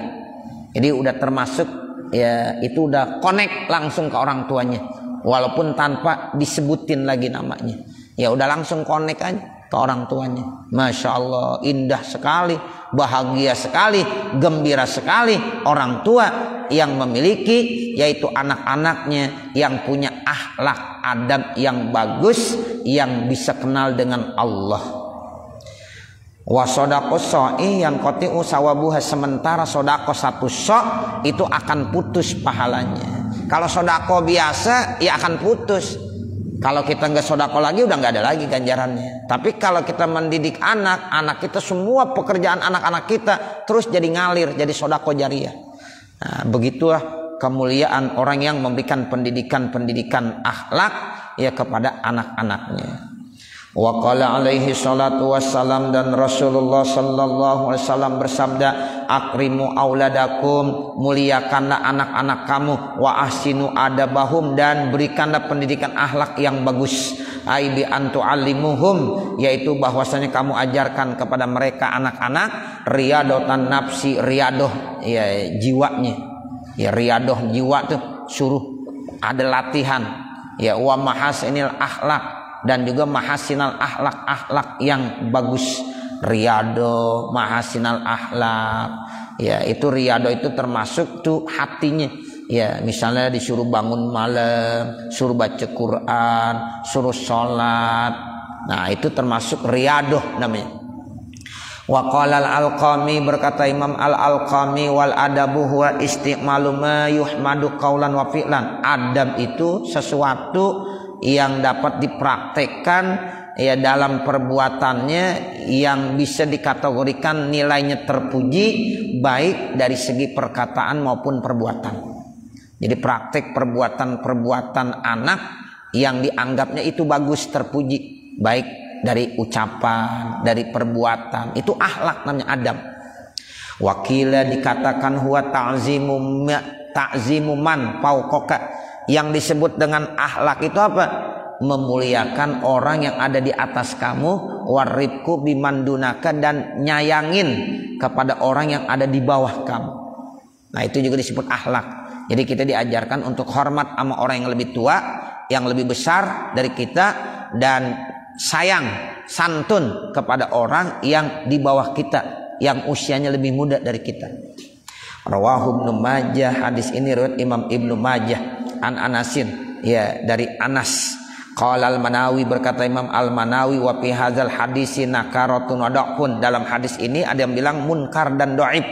Jadi udah termasuk ya, itu udah connect langsung ke orang tuanya. Walaupun tanpa disebutin lagi namanya, ya udah langsung connect aja ke orang tuanya. Masya Allah, indah sekali, bahagia sekali, gembira sekali orang tua yang memiliki yaitu anak-anaknya yang punya akhlak adab yang bagus, yang bisa kenal dengan Allah. Wa shadaqah sa'i yang qati'u sawabuha, sementara sedekah satu sa' itu akan putus pahalanya. Kalau sedekah biasa ya akan putus. Kalau kita nggak sedekah lagi udah nggak ada lagi ganjarannya. Tapi kalau kita mendidik anak kita, semua pekerjaan anak-anak kita terus jadi ngalir, jadi sedekah jariyah. Nah, begitulah kemuliaan orang yang memberikan pendidikan akhlak ya kepada anak-anaknya. Wa qala alaihi salatu wassalam, dan Rasulullah sallallahu alaihi wasallam bersabda, akrimu auladakum, muliakanlah anak-anak kamu, wa ahsinu adabahum, dan berikanlah pendidikan akhlak yang bagus. Ai bi antu alimuhum, yaitu bahwasanya kamu ajarkan kepada mereka anak-anak riyadotan nafsi, riyadoh ya jiwanya. Ya riyadoh jiwa tuh suruh ada latihan ya, wa mahasinil akhlak, dan juga mahasinal akhlak yang bagus. Riyado, mahasinal akhlak ya, itu riyado itu termasuk tuh hatinya ya. Misalnya disuruh bangun malam, suruh baca Quran, suruh sholat, nah itu termasuk riyado namanya. Wa qala al-Alqami, berkata Imam al-Alqami, wal adabu huwa isti'malu ma yuhmadu qaulan wa fi'lan. Adab itu sesuatu yang dapat dipraktekkan ya dalam perbuatannya, yang bisa dikategorikan nilainya terpuji baik dari segi perkataan maupun perbuatan. Jadi praktek perbuatan anak yang dianggapnya itu bagus, terpuji, baik dari ucapan, dari perbuatan, itu akhlak namanya adab. Wakila dikatakan huwa ta'zimu man fauqaka, yang disebut dengan akhlak itu apa? Memuliakan orang yang ada di atas kamu, waribku bimandunaka, dan nyayangin kepada orang yang ada di bawah kamu. Nah itu juga disebut akhlak. Jadi kita diajarkan untuk hormat sama orang yang lebih tua, yang lebih besar dari kita, dan sayang, santun kepada orang yang di bawah kita, yang usianya lebih muda dari kita. Rawahu Ibnu Majah, hadis ini riwayat Imam Ibnu Majah. An Anasin ya, dari Anas. Qala al-Manawi, berkata Imam al-Manawi, wa fi hadzal hadisi nakaratun wa da'fun, dalam hadis ini ada yang bilang munkar dan dhaif.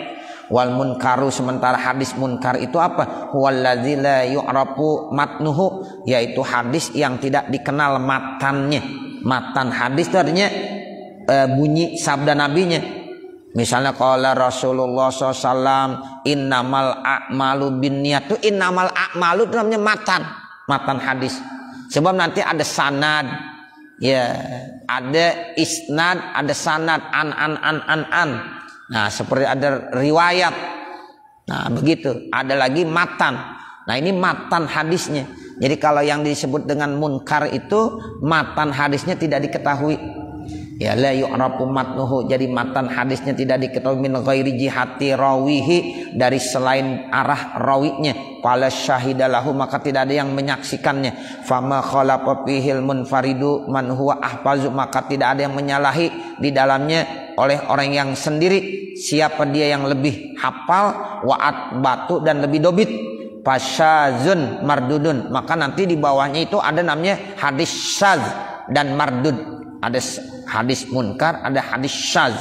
Wal munkaru, sementara hadis munkar itu apa? Huwallazi la yu'rafu matnuhu, yaitu hadis yang tidak dikenal matannya. Matan hadis itu artinya bunyi sabda nabinya. Misalnya qala Rasulullah SAW innamal a'malu binniyat, itu innamal a'malu itu namanya matan hadis. Sebab nanti ada sanad, ya, ada isnad, ada sanad, an. Nah, seperti ada riwayat. Nah, begitu. Ada lagi matan. Nah, ini matan hadisnya. Jadi kalau yang disebut dengan munkar itu matan hadisnya tidak diketahui. Ya, la yu'rafu matnuhu, jadi matan hadisnya tidak diketahui min ghairi jihati rawihi, dari selain arah rawinya. Fala syahidalahu, maka tidak ada yang menyaksikannya. Fama khalafa fihil munfaridu man huwa ahfazu, maka tidak ada yang menyalahi di dalamnya oleh orang yang sendiri. Siapa dia yang lebih hafal, wa'at batu, dan lebih dobit. Fasyazun mardudun, maka nanti di bawahnya itu ada namanya hadis syaz dan mardud. Ada hadis munkar, ada hadis syaz.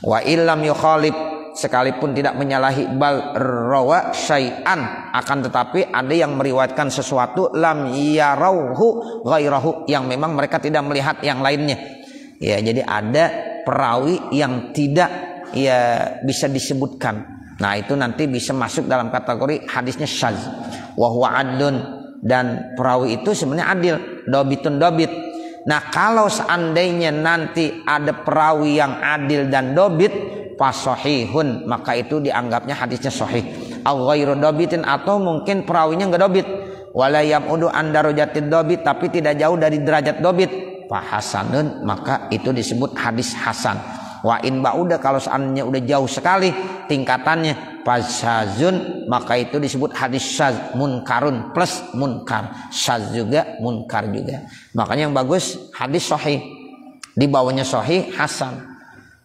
Wa illam yukhalif, sekalipun tidak menyalahi, bal rawa syai'an, akan tetapi ada yang meriwayatkan sesuatu lam yarauhu ghairahu, yang memang mereka tidak melihat yang lainnya. Ya, jadi ada perawi yang tidak ya bisa disebutkan. Nah, itu nanti bisa masuk dalam kategori hadisnya syaz. Wa huwa adlun, dan perawi itu sebenarnya adil, dobitun dobit. Nah, kalau seandainya nanti ada perawi yang adil dan dobit, fasahihun, maka itu dianggapnya hadisnya sahih. Au ghairu dobitin, atau mungkin perawinya enggak dobit. Wala yamudu an darajatid dobit, tapi tidak jauh dari derajat dobit. Fahasanun, maka itu disebut hadis hasan. Wa in ba'uda, kalau seandainya udah jauh sekali tingkatannya, fasazun, maka itu disebut hadis syaz, munkarun plus munkar, syaz juga, munkar juga. Makanya yang bagus hadis sahih, di bawahnya sahih, hasan.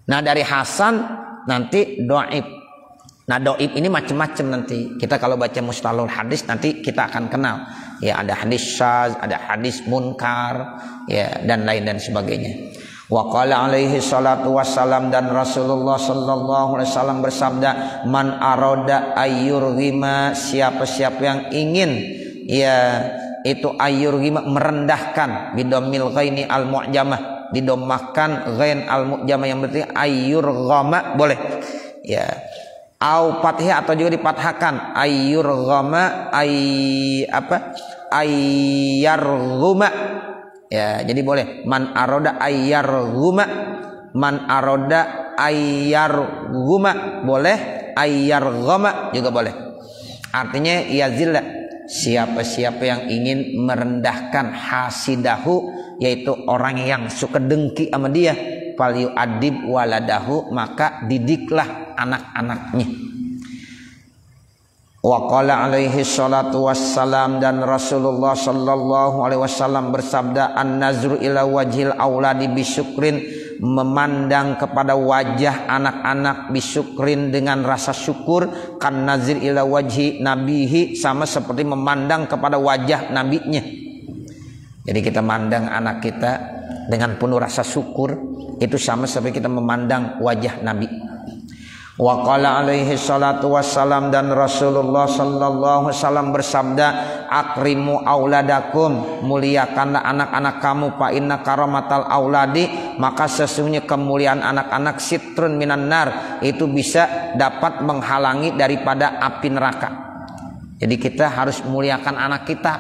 Nah, dari hasan nanti dhaif. Nah, dhaif ini macam-macam nanti. Kita kalau baca mustalahul hadis nanti kita akan kenal. Ya, ada hadis syaz, ada hadis munkar, ya, dan lain dan sebagainya. Wa qala alaihi salatu wassalam, dan Rasulullah sallallahu alaihi wasallam bersabda, man arada ayyurghima, siapa-siapa yang ingin ya itu ayyurghima, merendahkan, bidomil ghaini al mu'jamah, didomahkan ghain al mu'jamah, yang berarti ayyurghama boleh ya, au fathih atau juga difathahkan, ayyurghama ayyarghuma. Ya, jadi boleh man aroda ayyarghuma, man aroda ayyarghuma boleh, ayyarghama juga boleh. Artinya yazilla, siapa-siapa yang ingin merendahkan hasidahu, yaitu orang yang suka dengki sama dia, falyu adib waladahu, maka didiklah anak-anaknya. Wa qala alaihi salatu wassalam, dan Rasulullah sallallahu alaihi wasallam bersabda, an-nazru ila wajhil auladi bisyukrin, memandang kepada wajah anak-anak bisyukrin, dengan rasa syukur, kan nazir ila wajhi nabihi, sama seperti memandang kepada wajah nabinya. Jadi kita mandang anak kita dengan penuh rasa syukur, itu sama seperti kita memandang wajah nabi. Wa qala alaihi salatu wassalam, dan Rasulullah sallallahu alaihi wasallam bersabda, akrimu auladakum, muliakanlah anak-anak kamu, fa inna karamatal auladi, maka sesungguhnya kemuliaan anak-anak sitrun minan nar, itu bisa dapat menghalangi daripada api neraka. Jadi kita harus muliakan anak kita,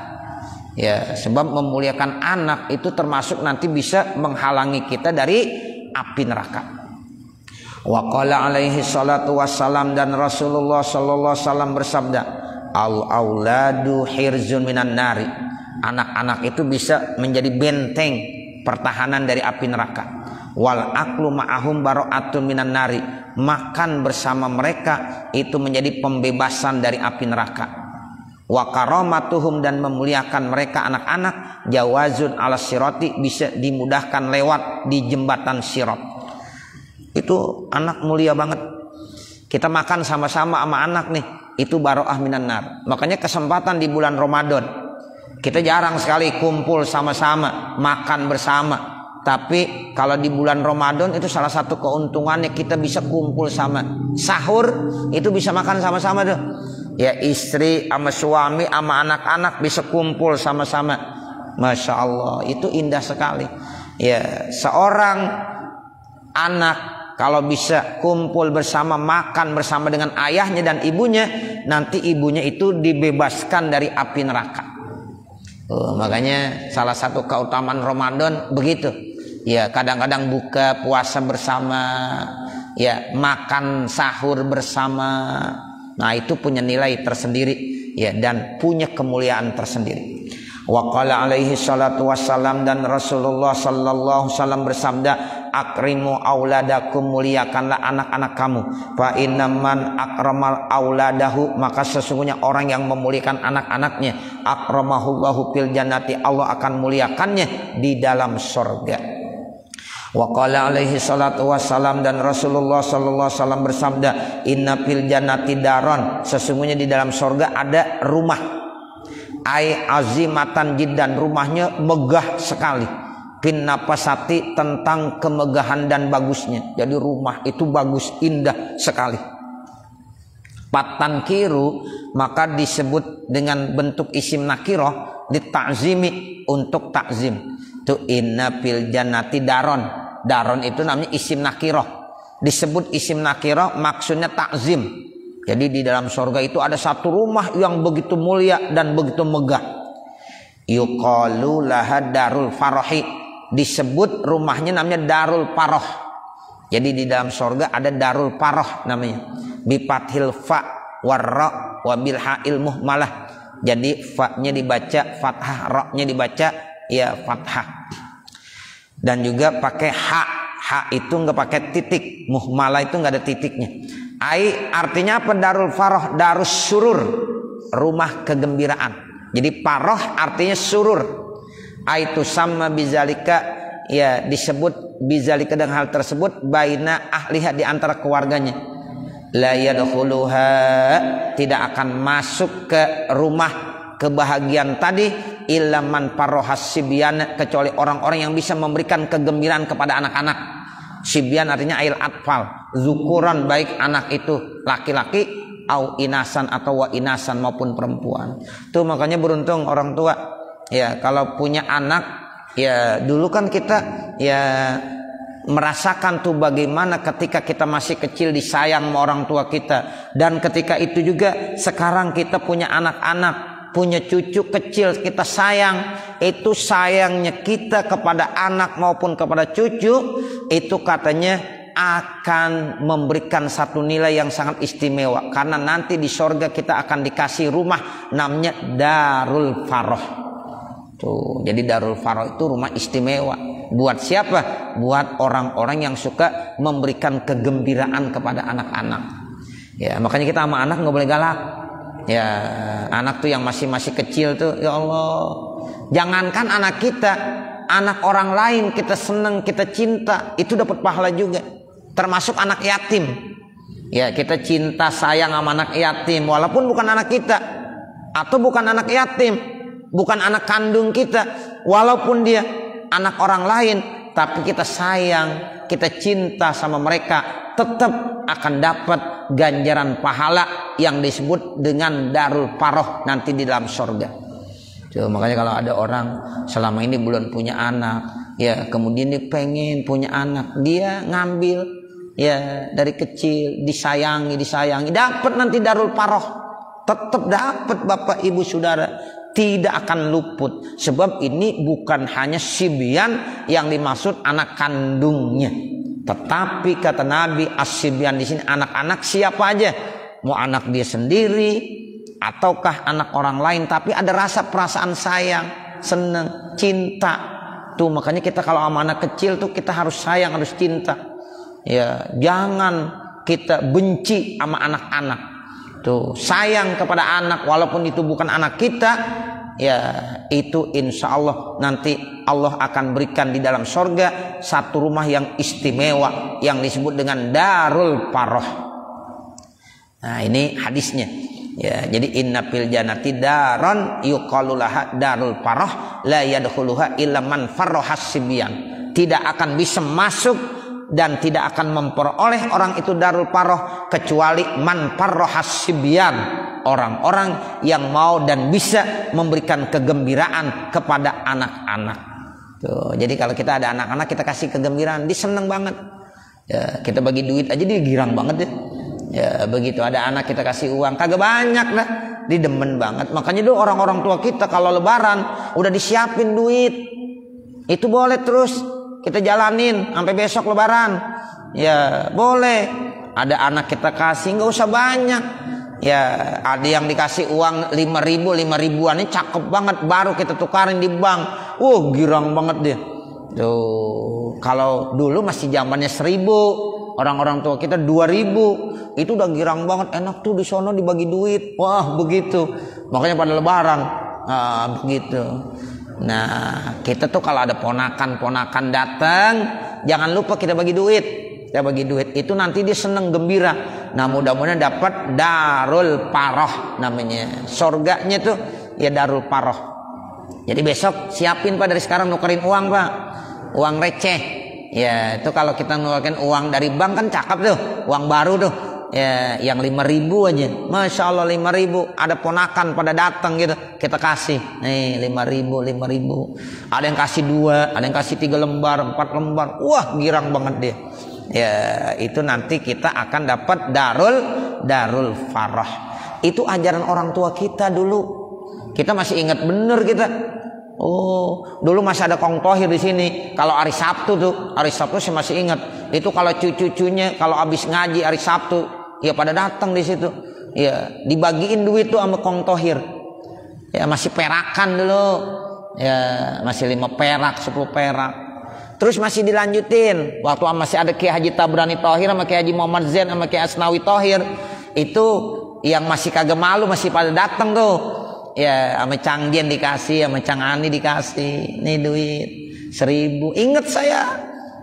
ya, sebab memuliakan anak itu termasuk nanti bisa menghalangi kita dari api neraka. Wa qala alaihi salatu wassalam, dan Rasulullah sallallahu alaihi wasallam bersabda, al auladu hirzun minan nari, anak-anak itu bisa menjadi benteng pertahanan dari api neraka. Wal aklu ma'ahum bara'atun minan nari, makan bersama mereka itu menjadi pembebasan dari api neraka. Wa karamatuhum, dan memuliakan mereka anak-anak, jawazun ala sirati, bisa dimudahkan lewat di jembatan sirat. Itu anak mulia banget. Kita makan sama-sama sama anak nih, itu baroah minan nar. Makanya kesempatan di bulan Ramadan kita jarang sekali kumpul sama-sama, makan bersama. Tapi kalau di bulan Ramadan itu salah satu keuntungannya, kita bisa kumpul sama. Sahur itu bisa makan sama-sama tuh. Ya, istri sama suami sama anak-anak bisa kumpul sama-sama. Masya Allah, itu indah sekali. Ya, seorang anak kalau bisa kumpul bersama, makan bersama dengan ayahnya dan ibunya, nanti ibunya itu dibebaskan dari api neraka. Makanya salah satu keutamaan Ramadan begitu. Ya, kadang-kadang buka puasa bersama, ya, makan sahur bersama. Nah, itu punya nilai tersendiri, ya, dan punya kemuliaan tersendiri. Wa qala alaihi salatu wassalam, dan Rasulullah sallallahu alaihi wasallam bersabda, akrimu auladakum, muliakanlah anak-anak kamu. Fa innaman akramal auladahu, maka sesungguhnya orang yang memuliakan anak-anaknya, akramahullahu fil jannati, Allah akan muliakannya di dalam surga. Wa qala alaihi salatu wassalam, dan Rasulullah sallallahu alaihi wasallam bersabda, inna fil jannati daron, sesungguhnya di dalam surga ada rumah, ai azimatan jiddan, rumahnya megah sekali, bin napasati, tentang kemegahan dan bagusnya. Jadi rumah itu bagus, indah sekali. Patan kiru, maka disebut dengan bentuk isim nakiroh, ditakzimi, untuk takzim. Tu inna fil jannati daron. Daron itu namanya isim nakiroh. Disebut isim nakiroh maksudnya takzim. Jadi di dalam surga itu ada satu rumah yang begitu mulia dan begitu megah. Yuqalu laha darul farohi. Disebut rumahnya namanya darul paroh. Jadi di dalam surga ada darul paroh namanya. Bifathil fa warra wa bil ha'il muhmalah. Jadi fa-nya dibaca fathah, ra-nya dibaca ya fathah. Dan juga pakai ha itu nggak pakai titik, muhmalah itu nggak ada titiknya. Ai artinya apa? Darul faroh, darus surur, rumah kegembiraan. Jadi paroh artinya surur. Ai itu sama bizalika, ya disebut bizalika dengan hal tersebut, baina ahliha, di antara keluarganya. La yadkhuluha, tidak akan masuk ke rumah kebahagiaan tadi, ilaman parohas sibyan, kecuali orang-orang yang bisa memberikan kegembiraan kepada anak-anak. Sibyan artinya ail atfal, zukuran, baik anak itu laki-laki, au inasan atau wa inasan maupun perempuan. Tuh makanya beruntung orang tua, ya, kalau punya anak. Ya dulu kan kita ya merasakan tuh bagaimana ketika kita masih kecil disayang sama orang tua kita, dan ketika itu juga sekarang kita punya anak-anak, punya cucu kecil, kita sayang. Itu sayangnya kita kepada anak maupun kepada cucu, itu katanya akan memberikan satu nilai yang sangat istimewa, karena nanti di surga kita akan dikasih rumah namanya darul faroh. Tuh, jadi darul faroh itu rumah istimewa. Buat siapa? Buat orang-orang yang suka memberikan kegembiraan kepada anak-anak. Ya, makanya kita sama anak nggak boleh galak. Ya, anak tuh yang masih kecil tuh, ya Allah, jangankan anak kita, anak orang lain kita seneng, kita cinta, itu dapat pahala juga. Termasuk anak yatim. Ya, kita cinta sayang sama anak yatim, walaupun bukan anak kita, atau bukan anak yatim, bukan anak kandung kita, walaupun dia anak orang lain, tapi kita sayang, kita cinta sama mereka, tetap akan dapat ganjaran pahala yang disebut dengan darul paroh nanti di dalam surga. Tuh, makanya kalau ada orang selama ini belum punya anak, ya kemudian dia pengen punya anak, dia ngambil ya dari kecil, disayangi, dapat nanti darul paroh, tetap dapat Bapak Ibu Saudara, tidak akan luput. Sebab ini bukan hanya sibyan yang dimaksud anak kandungnya, tetapi kata Nabi as-sibyan di sini anak-anak siapa aja, mau anak dia sendiri ataukah anak orang lain, tapi ada rasa perasaan sayang, seneng, cinta. Tuh makanya kita kalau sama anak kecil tuh kita harus sayang, harus cinta. Ya, jangan kita benci sama anak-anak. Tuh, sayang kepada anak walaupun itu bukan anak kita, ya itu insya Allah nanti Allah akan berikan di dalam surga satu rumah yang istimewa yang disebut dengan darul paroh. Nah ini hadisnya. Ya, jadi inna fil jannati daron yuqalu laha darul paroh la yadkhuluha illa man farrohas sibyan. Tidak akan bisa masuk dan tidak akan memperoleh orang itu darul paroh kecuali man farrohas sibyan, orang-orang yang mau dan bisa memberikan kegembiraan kepada anak-anak. Tuh, jadi kalau kita ada anak-anak kita kasih kegembiraan, dia seneng banget. Ya, kita bagi duit aja dia girang banget ya. Ya begitu, ada anak kita kasih uang kagak banyak dah, didemen banget. Makanya dulu orang-orang tua kita kalau lebaran udah disiapin duit, itu boleh terus kita jalanin sampai besok lebaran. Ya boleh. Ada anak kita kasih nggak usah banyak. Ya ada yang dikasih uang 5.000 ini cakep banget, baru kita tukarin di bank. Girang banget dia. Tuh, kalau dulu masih zamannya 1.000. Orang-orang tua kita 2.000 itu udah girang banget, enak tuh di sono dibagi duit. Wah begitu, makanya pada lebaran begitu. Nah kita tuh kalau ada ponakan datang, jangan lupa kita bagi duit. Kita bagi duit itu nanti dia seneng gembira. Nah mudah-mudahan dapat darul paroh namanya, surganya tuh ya darul paroh. Jadi besok siapin Pak, dari sekarang nukerin uang Pak, uang receh. Ya itu kalau kita ngeluarkan uang dari bank kan cakep tuh, uang baru tuh. Ya yang 5.000 aja, Masya Allah 5.000. Ada ponakan pada datang gitu, kita kasih nih 5.000. Ada yang kasih 2, ada yang kasih 3 lembar, 4 lembar. Wah girang banget dia. Ya itu nanti kita akan dapat darul farah. Itu ajaran orang tua kita dulu. Kita masih ingat bener kita. Dulu masih ada Kong Tohir di sini. Kalau hari Sabtu saya masih ingat. Itu kalau cucu-cucunya kalau habis ngaji hari Sabtu, ya pada datang di situ. Ya, dibagiin duit tuh sama Kong Tohir. Ya masih perakan dulu. Ya, masih 5 perak, 10 perak. Terus masih dilanjutin. Waktu masih ada Kiai Haji Tabrani Tohir sama Kiai Haji Muhammad Zain sama Kiai Asnawi Tohir. Itu yang masih kagak malu masih pada datang tuh. Ya sama Cang Jen dikasih, sama Cang Ani dikasih, nih duit 1.000. Ingat saya.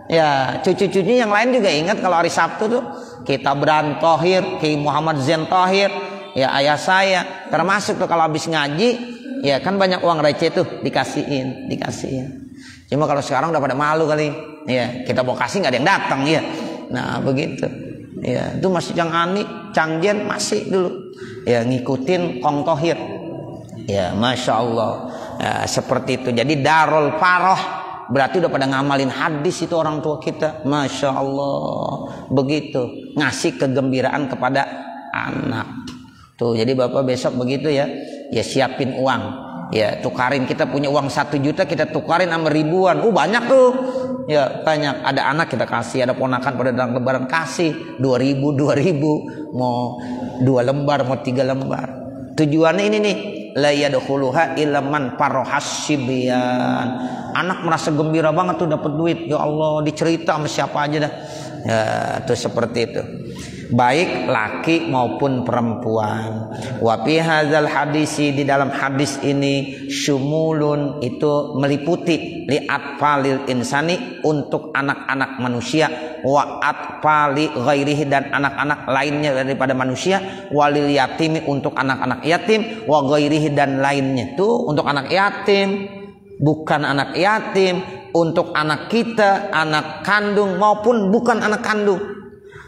Ya cucu-cucunya yang lain juga ingat kalau hari Sabtu tuh kita Bran Tohir, Kiai Muhammad Zain Tohir, ya ayah saya termasuk tuh kalau habis ngaji, ya kan banyak uang receh tuh dikasihin. Cuma kalau sekarang udah pada malu kali. Ya kita mau kasih nggak ada yang datang ya. Nah begitu. Ya itu masih Cang Ani, Cang Jen masih dulu. Ya ngikutin Kong Tohir. Ya Masya Allah ya, seperti itu. Jadi darul paroh berarti udah pada ngamalin hadis itu orang tua kita. Masya Allah begitu, ngasih kegembiraan kepada anak tuh. Jadi bapak besok begitu ya, ya siapin uang, ya tukarin. Kita punya uang 1 juta kita tukarin sama ribuan. Banyak tuh ya, banyak. Ada anak kita kasih, ada ponakan pada datang lebaran kasih 2.000 mau 2 lembar mau 3 lembar. Tujuannya ini nih, la yadkhuluha illa man farahas sibyan. Anak merasa gembira banget tuh dapat duit. Ya Allah, dicerita sama siapa aja dah. Ya, itu seperti itu. Baik laki maupun perempuan. Wa fi hadzal hadisi, di dalam hadis ini syumulun itu meliputi li atfalil insani untuk anak-anak manusia, wa atfali ghairihi dan anak-anak lainnya daripada manusia, walil yatimi untuk anak-anak yatim, wa ghairihi dan lainnya. Tuh untuk anak yatim, bukan anak yatim, untuk anak kita, anak kandung maupun bukan anak kandung.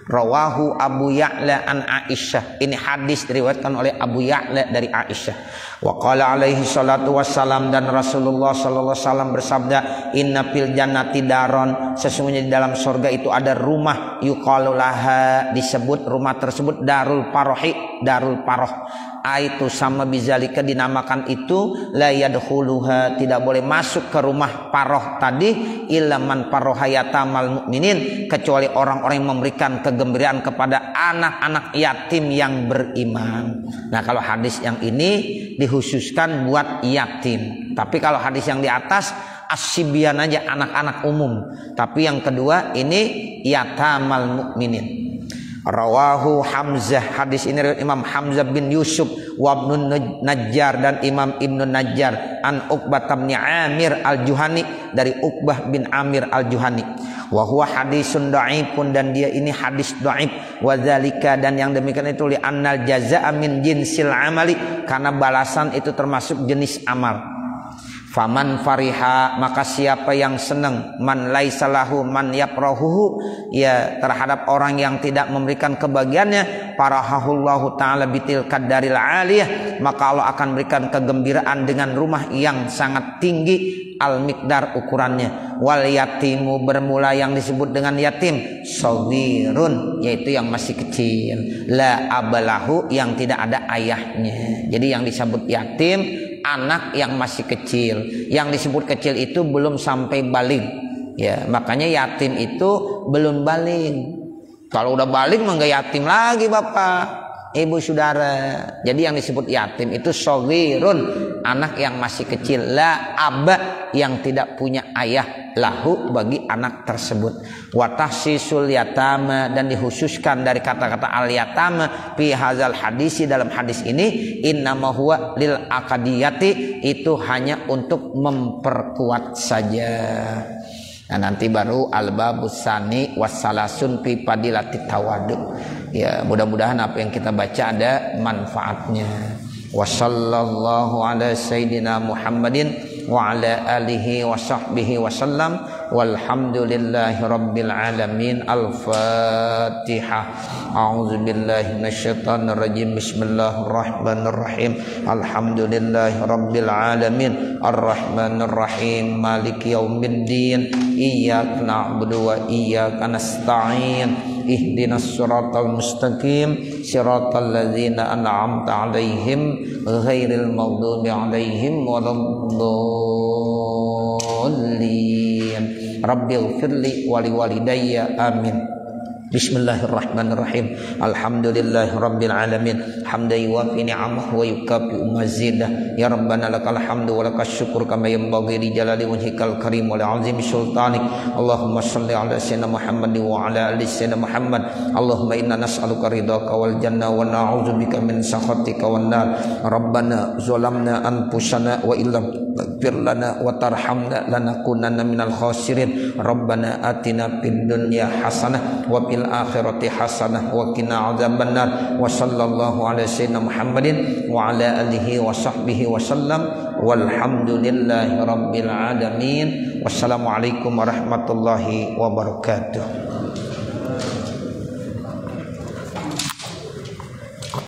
Rawahu Abu Ya'la an Aisyah. Ini hadis diriwayatkan oleh Abu Ya'la dari Aisyah. Wa qala alaihi salatu wassalam, dan Rasulullah sallallahu alaihi wasallam bersabda, inna fil jannati daron, sesungguhnya di dalam surga itu ada rumah, yuqalu laha, disebut rumah tersebut darul parohi, darul paroh. Itu sama bizalika, dinamakan itu la yadkhuluha, tidak boleh masuk ke rumah paroh tadi illa man parohayatamal mukminin, kecuali orang-orang yang memberikan kegembiraan kepada anak-anak yatim yang beriman. Nah kalau hadis yang ini dikhususkan buat yatim, tapi kalau hadis yang di atas as-sibyan aja, anak-anak umum. Tapi yang kedua ini yatamal mukminin. Rawahu Hamzah, hadis ini riwayat Imam Hamzah bin Yusuf wa Ibnu Najjar dan Imam Ibnu Najjar an Uqbah bin Amir al-Juhani, dari Uqbah bin Amir al-Juhani. Wa huwa hadisun dhaifun, dan dia ini hadis dhaif. Wa dzalika, dan yang demikian itu li annal jazaa'a min jinsil amali, karena balasan itu termasuk jenis amal. Faman fariha, maka siapa yang senang, man laisalahu man yaprahuhu, ya terhadap orang yang tidak memberikan kebahagiaannya, farahahullahu ta'ala bitil qadaril aliyah, maka Allah akan berikan kegembiraan dengan rumah yang sangat tinggi al miqdar ukurannya. Wal yatimu, bermula yang disebut dengan yatim, shaghirun, yaitu yang masih kecil, la abalahu, yang tidak ada ayahnya. Jadi yang disebut yatim anak yang masih kecil. Yang disebut kecil itu belum sampai baligh, ya, makanya yatim itu belum baligh. Kalau udah baligh mah enggak yatim lagi bapak ibu saudara. Jadi yang disebut yatim itu shaghirun, anak yang masih kecil, la aba, yang tidak punya ayah, lahu, bagi anak tersebut. Wa tahsisul yatama, dan dikhususkan dari kata-kata al yatama fi hadzal hadisi, dalam hadis ini, innama huwa lil aqdiyati, itu hanya untuk memperkuat saja. Nah, nanti baru al-babus sani wassalasun fi fadilati tawadu. Ya, mudah-mudahan apa yang kita baca ada manfaatnya. Wassallallahu ala sayyidina Muhammadin wa ala alihi wa sahbihi wasallam. Walhamdulillahi rabbil alamin. Al-Fatihah. A'udzu billahi minasyaitonir rajim. Bismillahirrahmanirrahim. Alhamdulillahi rabbil alamin. Arrahmanir rahim. Maliki yaumiddin. Iyyaka na'budu wa iyyaka nasta'in. Ihdinas siratal mustaqim. Siratal ladzina an'amta 'alaihim ghairil maghdubi 'alaihim waladdallin. Rabbighfirli wa liwalidayya. Amin. Bismillahirrahmanirrahim. Alhamdulillahi rabbil alamin. Hamdan yuwafi ni'amahu wa yukafi'u mazidah. Ya Rabbana lakal hamdu wa lakas syukur kama yanbaghi li jalali wajhikal karim wa li'azimi sultanik. Allahumma shalli ala sayyidina Muhammad wa ala ali sayyidina Muhammad. Allahumma inna nas'aluka ridhaka wal jannah wa na'udzubika min sakhatika wan nar. Rabbana zalamna anfusana wa illam taghfir lana wa tarhamna lanakunanna minal khasirin. Rabbana atina fid dunya hasanah wa fil akhirati hasanah wa qina adzabannar. Wa sallallahu ala sayyidina Muhammadin wa ala alihi wa sahbihi wa sallam. Walhamdulillahi rabbil alamin. Wassalamualaikum warahmatullahi wabarakatuh.